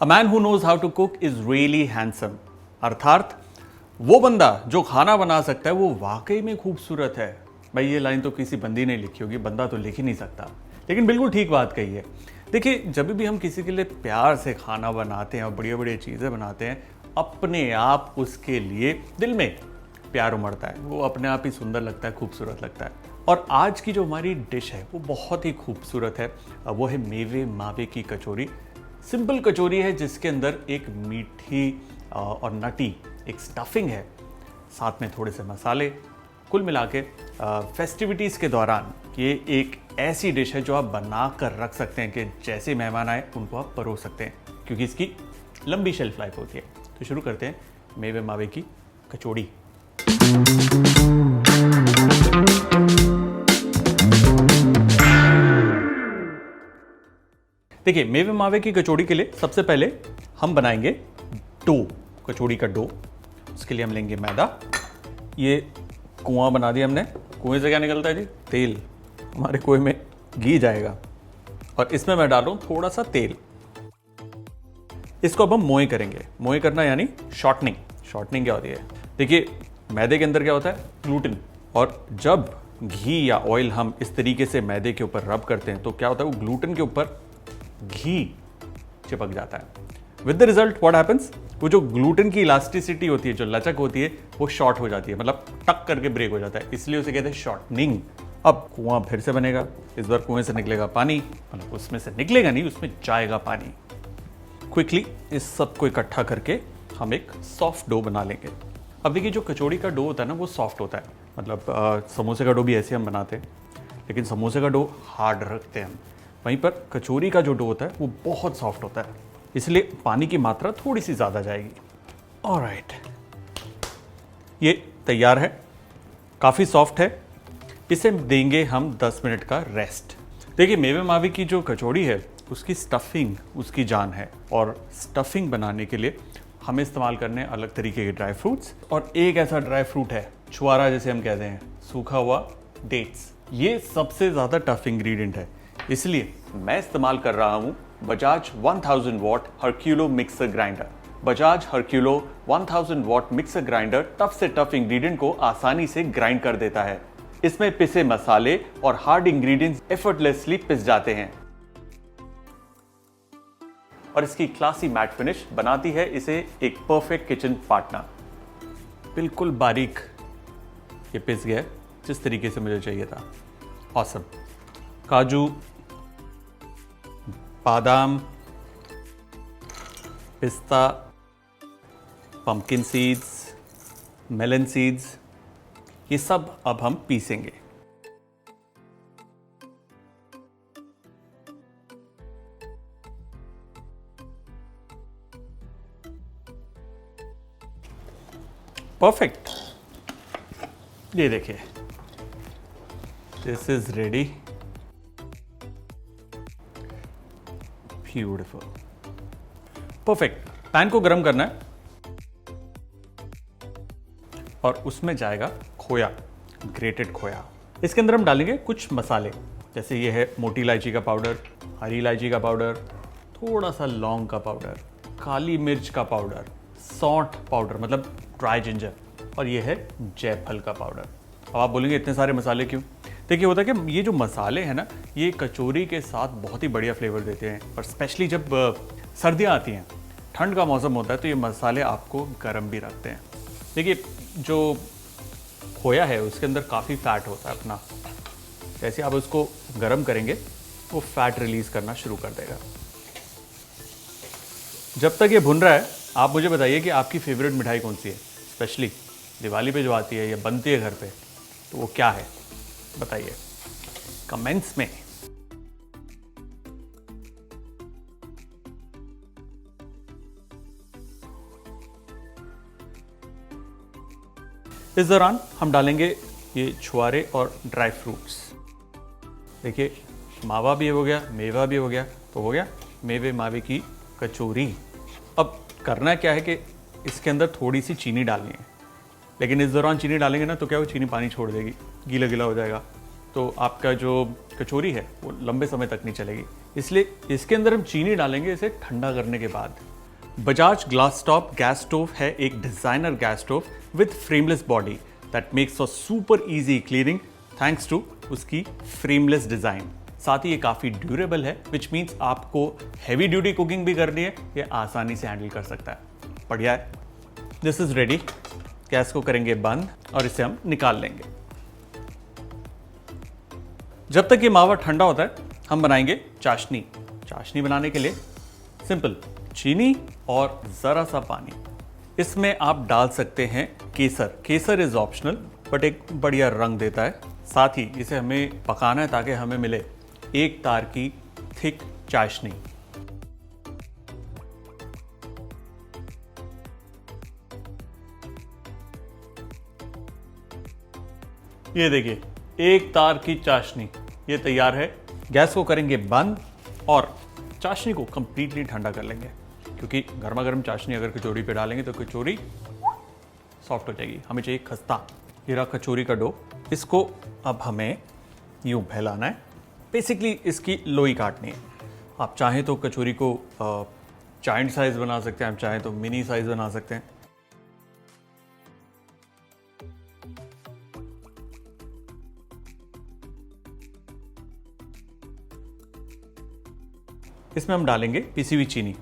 A man who knows how to cook is really handsome. अर्थात वो बंदा जो खाना बना सकता है वो वाकई में खूबसूरत है। भाई ये लाइन तो किसी बंदी ने लिखी होगी, बंदा तो लिख ही नहीं सकता, लेकिन बिल्कुल ठीक बात कही है। देखिए, जब भी हम किसी के लिए प्यार से खाना बनाते हैं और बढ़िया बढ़िया चीज़ें बनाते हैं, अपने आप उसके लिए दिल में प्यार उमड़ता है, वो अपने आप ही सुंदर लगता है, खूबसूरत लगता है। और आज की जो हमारी डिश है वो बहुत ही खूबसूरत है। वो है मेवे मावे की कचौरी। सिंपल कचौरी है जिसके अंदर एक मीठी और नटी एक स्टफिंग है, साथ में थोड़े से मसाले। कुल मिला के फेस्टिविटीज़ के दौरान ये एक ऐसी डिश है जो आप बना कर रख सकते हैं कि जैसे मेहमान आए उनको आप परोस सकते हैं, क्योंकि इसकी लंबी शेल्फ लाइफ होती है। तो शुरू करते हैं मेवे मावे की कचौड़ी। देखिए, मेवे मावे की कचौड़ी के लिए सबसे पहले हम बनाएंगे डो, कचौड़ी का डो। उसके लिए हम लेंगे मैदा। ये कुआं बना दिया हमने। कुएं से क्या निकलता है जी? तेल। हमारे कुएं में घी जाएगा और इसमें मैं डाल रहा हूं थोड़ा सा तेल। इसको अब हम मोए करेंगे। मोए करना यानी शॉर्टनिंग। शॉर्टनिंग क्या होती है? देखिए, मैदे के अंदर क्या होता है? ग्लूटेन। और जब घी या ऑयल हम इस तरीके से मैदे के ऊपर रब करते हैं तो क्या होता है? वो ग्लूटेन के ऊपर घी चिपक जाता है। With the result what happens? वो जो ग्लूटेन की इलास्टिसिटी होती है, जो लचक होती है, वो शॉर्ट हो जाती है, मतलब टक करके ब्रेक हो जाता है, इसलिए उसे कहते हैं शॉर्टनिंग। अब कुआं फिर से बनेगा। इस बार कुएं से निकलेगा पानी, मतलब उसमें से निकलेगा नहीं, उसमें जाएगा पानी। क्विकली इस सब को इकट्ठा करके हम एक सॉफ्ट डो बना लेंगे। अब देखिए, जो कचौड़ी का डो होता है ना, वो सॉफ्ट होता है। मतलब समोसे का डो भी ऐसे हम बनाते हैं, लेकिन समोसे का डो हार्ड रखते हैं हम। वहीं पर कचौरी का जो डो होता है वो बहुत सॉफ्ट होता है, इसलिए पानी की मात्रा थोड़ी सी ज़्यादा जाएगी। ऑलराइट, ये तैयार है, काफ़ी सॉफ्ट है। इसे देंगे हम 10 मिनट का रेस्ट। देखिए, मेवे मावे की जो कचौड़ी है उसकी स्टफिंग उसकी जान है, और स्टफिंग बनाने के लिए हमें इस्तेमाल करने अलग तरीके के ड्राई फ्रूट्स। और एक ऐसा ड्राई फ्रूट है, छुआरा जिसे हम कहते हैं, सूखा हुआ डेट्स। ये सबसे ज़्यादा टफ इंग्रेडिएंट है, इसलिए मैं इस्तेमाल कर रहा हूं Bajaj 1000 watt Herculo mixer grinder. Bajaj Herculo 1000 watt mixer grinder tough से टफ इंग्रेडिएंट को आसानी से ग्राइंड कर देता है। इसमें पिसे मसाले और हार्ड इंग्रेडिएंट्स एफर्टलेसली पिस जाते हैं, और इसकी क्लासी मैट फिनिश बनाती है इसे एक परफेक्ट किचन पार्टनर। बिल्कुल बारीक ये पिस गया, जिस तरीके से मुझे चाहिए था। ऑसम। काजू, बादाम, पिस्ता, पंपकिन सीड्स, मेलन सीड्स, ये सब अब हम पीसेंगे। परफेक्ट। ये देखिए, this is ready. Beautiful, perfect. Pan को गर्म करना है और उसमें जाएगा खोया, ग्रेटेड खोया। इसके अंदर हम डालेंगे कुछ मसाले, जैसे ये है मोटी इलायची का पाउडर, हरी इलायची का पाउडर, थोड़ा सा लौंग का पाउडर, काली मिर्च का पाउडर, सौंठ पाउडर मतलब ड्राई जिंजर, और ये है जायफल का पाउडर। अब आप बोलेंगे इतने सारे मसाले क्यों? देखिए, होता है कि ये जो मसाले हैं ना, ये कचौरी के साथ बहुत ही बढ़िया फ्लेवर देते हैं, और स्पेशली जब सर्दियाँ आती हैं, ठंड का मौसम होता है, तो ये मसाले आपको गर्म भी रखते हैं। देखिए, जो खोया है उसके अंदर काफ़ी फैट होता है अपना, जैसे आप उसको गर्म करेंगे वो फैट रिलीज़ करना शुरू कर देगा। जब तक ये भुन रहा है, आप मुझे बताइए कि आपकी फेवरेट मिठाई कौन सी है, स्पेशली दिवाली पे जो आती है या बनती है घर पे, तो वो क्या है बताइए कमेंट्स में। इस दौरान हम डालेंगे ये छुआरे और ड्राई फ्रूट्स। देखिए, मावा भी हो गया, मेवा भी हो गया, तो हो गया मेवे मावे की कचौरी। अब करना क्या है कि इसके अंदर थोड़ी सी चीनी डालनी है, लेकिन इस दौरान चीनी डालेंगे ना तो क्या हो, चीनी पानी छोड़ देगी, गीला गीला हो जाएगा, तो आपका जो कचौरी है वो लंबे समय तक नहीं चलेगी। इसलिए इसके अंदर हम चीनी डालेंगे इसे ठंडा करने के बाद। Bajaj glass top gas stove है एक designer gas stove with frameless body that makes for super easy cleaning thanks to उसकी फ्रेमलेस डिजाइन। साथ ही ये काफी ड्यूरेबल है विच मीन्स आपको हैवी ड्यूटी कुकिंग भी करनी है, ये आसानी से हैंडल कर सकता है। बढ़िया है। This is ready. गैस को करेंगे बंद और इसे हम निकाल लेंगे। जब तक ये मावा ठंडा होता है हम बनाएंगे चाशनी। चाशनी बनाने के लिए सिंपल चीनी और जरा सा पानी। इसमें आप डाल सकते हैं केसर। केसर इज ऑप्शनल बट एक बढ़िया रंग देता है। साथ ही इसे हमें पकाना है ताकि हमें मिले एक तार की थिक चाशनी। ये देखिए एक तार की चाशनी ये तैयार है। गैस को करेंगे बंद और चाशनी को कंप्लीटली ठंडा कर लेंगे, क्योंकि गर्मा गर्म चाशनी अगर कचौरी पे डालेंगे तो कचौरी सॉफ्ट हो जाएगी। हमें चाहिए खस्ता। ये रहा कचौरी का डो। इसको अब हमें यूं फैलाना है। बेसिकली इसकी लोई काटनी है। आप चाहें तो कचौरी को जायंट साइज बना सकते हैं, आप चाहें तो मिनी साइज बना सकते हैं। इसमें हम डालेंगे पिसी हुई चीनी।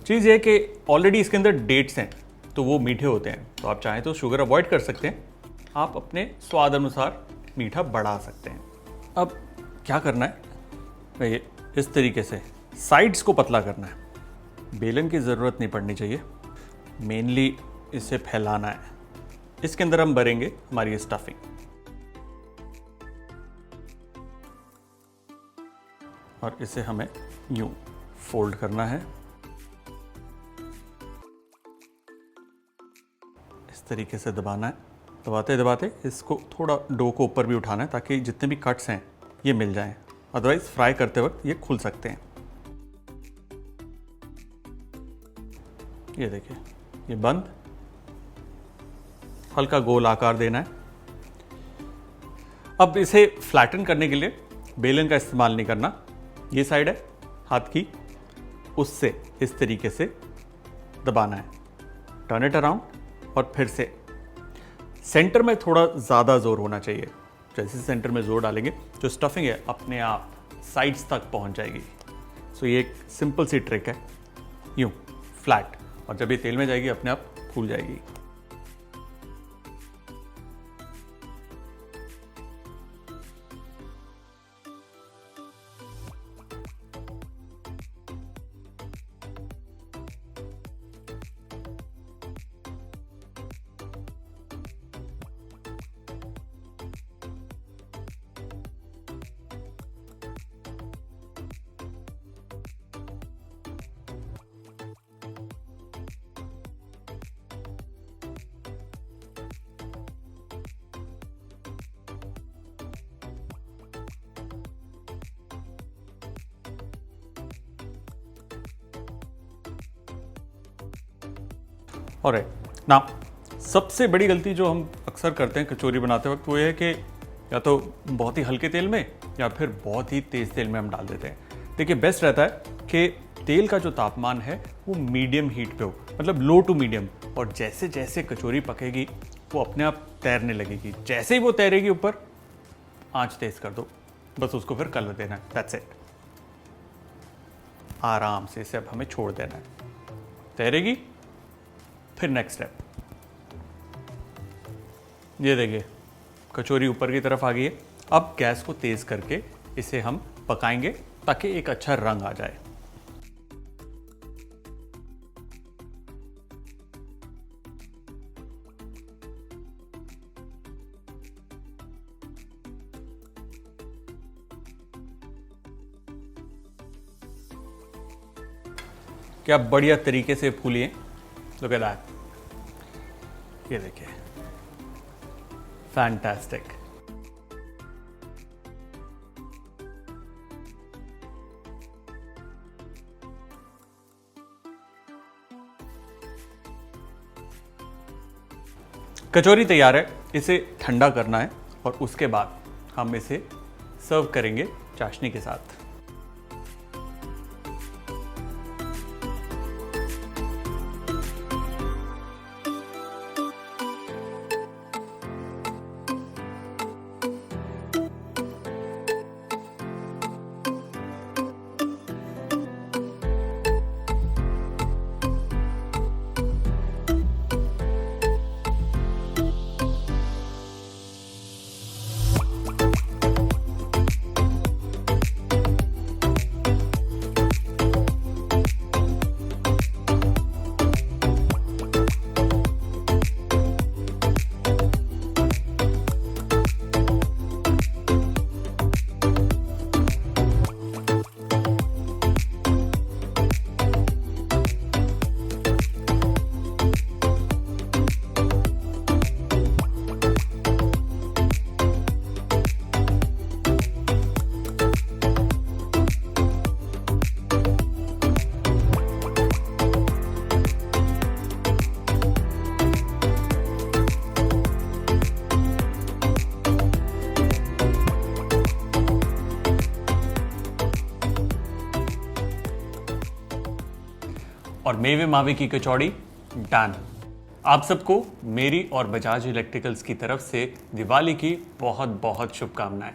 चीज़ ये कि ऑलरेडी इसके अंदर डेट्स हैं तो वो मीठे होते हैं, तो आप चाहें तो शुगर अवॉइड कर सकते हैं। आप अपने स्वाद अनुसार मीठा बढ़ा सकते हैं। अब क्या करना है, ये इस तरीके से साइड्स को पतला करना है। बेलन की ज़रूरत नहीं पड़नी चाहिए, मेनली इसे फैलाना है। इसके अंदर हम भरेंगे हमारी स्टफिंग और इसे हमें यूं फोल्ड करना है। इस तरीके से दबाना है। दबाते दबाते इसको थोड़ा डो को ऊपर भी उठाना है ताकि जितने भी कट्स हैं ये मिल जाएं, अदरवाइज फ्राई करते वक्त ये खुल सकते हैं। ये देखिए ये बंद। हल्का गोल आकार देना है। अब इसे फ्लैटन करने के लिए बेलन का इस्तेमाल नहीं करना। ये साइड है हाथ की, उससे इस तरीके से दबाना है। टर्न इट अराउंड और फिर से सेंटर में थोड़ा ज़्यादा जोर होना चाहिए। जैसे सेंटर में जोर डालेंगे जो स्टफिंग है अपने आप साइड्स तक पहुंच जाएगी। सो ये एक सिंपल सी ट्रिक है। यूं फ्लैट, और जब ये तेल में जाएगी अपने आप फूल जाएगी। और ना सबसे बड़ी गलती जो हम अक्सर करते हैं कचौरी बनाते वक्त वो ये है कि या तो बहुत ही हल्के तेल में या फिर बहुत ही तेज़ तेल में हम डाल देते हैं। देखिए बेस्ट रहता है कि तेल का जो तापमान है वो मीडियम हीट पे हो, मतलब लो टू मीडियम। और जैसे जैसे कचौरी पकेगी वो अपने आप तैरने लगेगी। जैसे ही वो तैरेगी ऊपर आंच तेज कर दो, बस उसको फिर कलर देना है। That's it. आराम से इसे अब हमें छोड़ देना है। तैरेगी, फिर नेक्स्ट स्टेप। ये देखिए कचौरी ऊपर की तरफ आ गई है। अब गैस को तेज करके इसे हम पकाएंगे ताकि एक अच्छा रंग आ जाए। क्या बढ़िया तरीके से फूली है। Look at that. ये देखिए फैंटास्टिक। कचौरी तैयार है। इसे ठंडा करना है और उसके बाद हम इसे सर्व करेंगे चाशनी के साथ। और मेवे मावे की कचौड़ी डन। आप सबको मेरी और बजाज इलेक्ट्रिकल्स की तरफ से दिवाली की बहुत बहुत शुभकामनाएं।